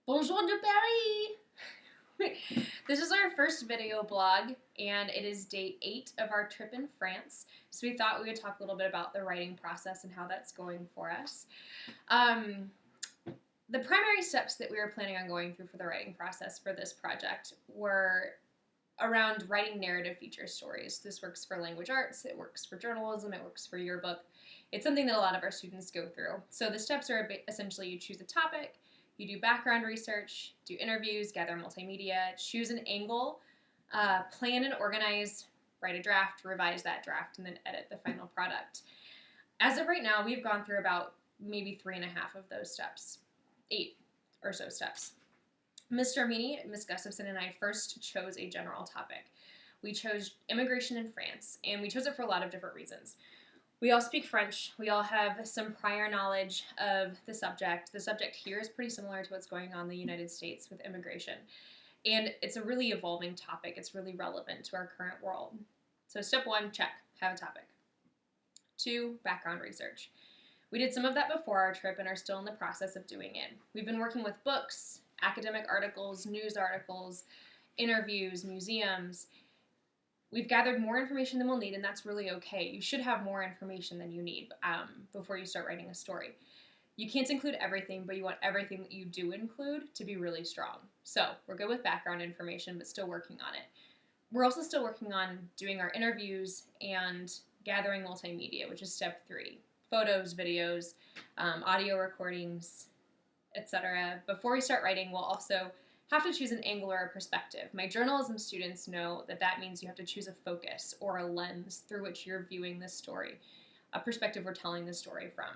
Bonjour de Paris! This is our first video blog, and it is day 8 of our trip in France. So we thought we would talk a little bit about the writing process and how that's going for us. The primary steps that we were planning on going through for the writing process for this project were around writing narrative feature stories. This works for language arts, it works for journalism, it works for yearbook. It's something that a lot of our students go through. So the steps are essentially you choose a topic, you do background research, do interviews, gather multimedia, choose an angle, plan and organize, write a draft, revise that draft, and then edit the final product. As of right now, we've gone through about maybe 3.5 of those steps, 8 or so steps. Mr. Armini, Ms. Gustafson, and I first chose a general topic. We chose immigration in France, and we chose it for a lot of different reasons. We all speak French. We all have some prior knowledge of the subject. The subject here is pretty similar to what's going on in the United States with immigration. And it's a really evolving topic. It's really relevant to our current world. So step 1, check, have a topic. 2, background research. We did some of that before our trip and are still in the process of doing it. We've been working with books, academic articles, news articles, interviews, museums. We've gathered more information than we'll need, and that's really okay. You should have more information than you need before you start writing a story. You can't include everything, but you want everything that you do include to be really strong. So we're good with background information, but still working on it. We're also still working on doing our interviews and gathering multimedia, which is step 3. Photos, videos, audio recordings, etc. Before we start writing, we'll also have to choose an angle or a perspective. My journalism students know that means you have to choose a focus or a lens through which you're viewing this story, a perspective we're telling the story from.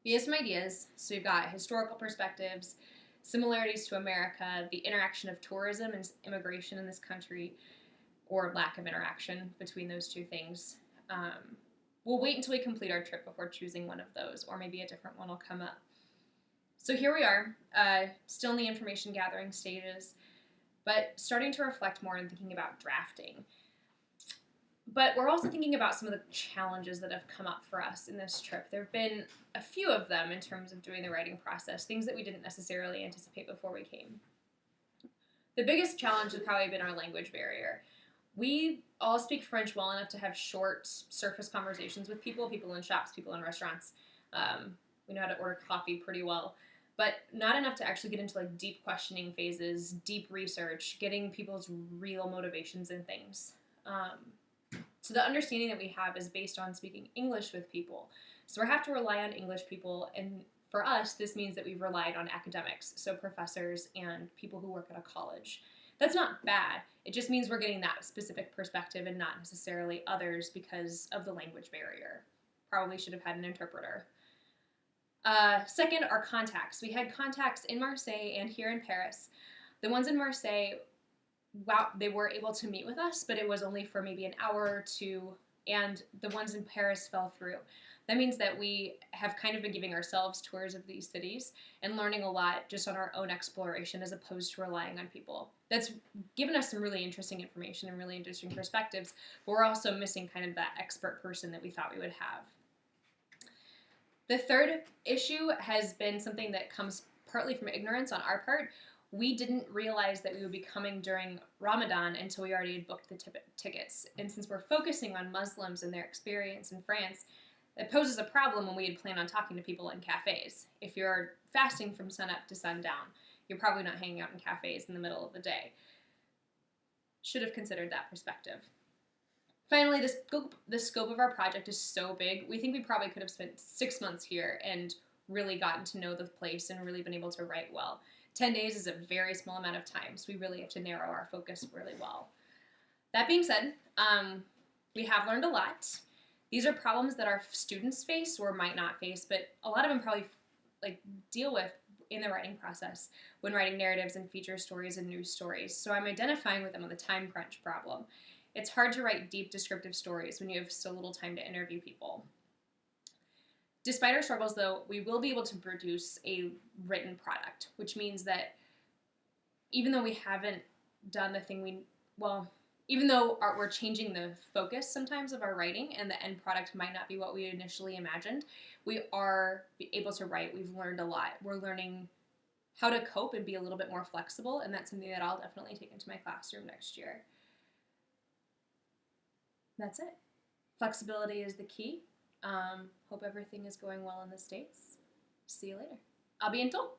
We have some ideas. So we've got historical perspectives, similarities to America, the interaction of tourism and immigration in this country, or lack of interaction between those two things. We'll wait until we complete our trip before choosing one of those, or maybe a different one will come up. So here we are, still in the information gathering stages, but starting to reflect more and thinking about drafting. But we're also thinking about some of the challenges that have come up for us in this trip. There have been a few of them in terms of doing the writing process, things that we didn't necessarily anticipate before we came. The biggest challenge has probably been our language barrier. We all speak French well enough to have short, surface conversations with people in shops, people in restaurants. We know how to order coffee pretty well, but not enough to actually get into like deep questioning phases, deep research, getting people's real motivations and things. So the understanding that we have is based on speaking English with people. So we have to rely on English people, and for us, this means that we've relied on academics, so professors and people who work at a college. That's not bad. It just means we're getting that specific perspective and not necessarily others because of the language barrier. Probably should have had an interpreter. Second, our contacts. We had contacts in Marseille and here in Paris. The ones in Marseille, wow, they were able to meet with us, but it was only for maybe an hour or two, and the ones in Paris fell through. That means that we have kind of been giving ourselves tours of these cities and learning a lot just on our own exploration as opposed to relying on people. That's given us some really interesting information and really interesting perspectives, but we're also missing kind of that expert person that we thought we would have. The third issue has been something that comes partly from ignorance on our part. We didn't realize that we would be coming during Ramadan until we already had booked the tickets. And since we're focusing on Muslims and their experience in France, it poses a problem when we had planned on talking to people in cafes. If you're fasting from sunup to sundown, you're probably not hanging out in cafes in the middle of the day. Should have considered that perspective. Finally, the scope of our project is so big, we think we probably could have spent 6 months here and really gotten to know the place and really been able to write well. 10 days is a very small amount of time, so we really have to narrow our focus really well. That being said, we have learned a lot. These are problems that our students face or might not face, but a lot of them probably deal with in the writing process when writing narratives and feature stories and news stories. So I'm identifying with them on the time crunch problem. It's hard to write deep descriptive stories when you have so little time to interview people. Despite our struggles, though, we will be able to produce a written product, which means that even though we haven't done the thing even though we're changing the focus sometimes of our writing and the end product might not be what we initially imagined, we are able to write. We've learned a lot. We're learning how to cope and be a little bit more flexible, and that's something that I'll definitely take into my classroom next year. That's it. Flexibility is the key. Hope everything is going well in the States. See you later. À bientôt!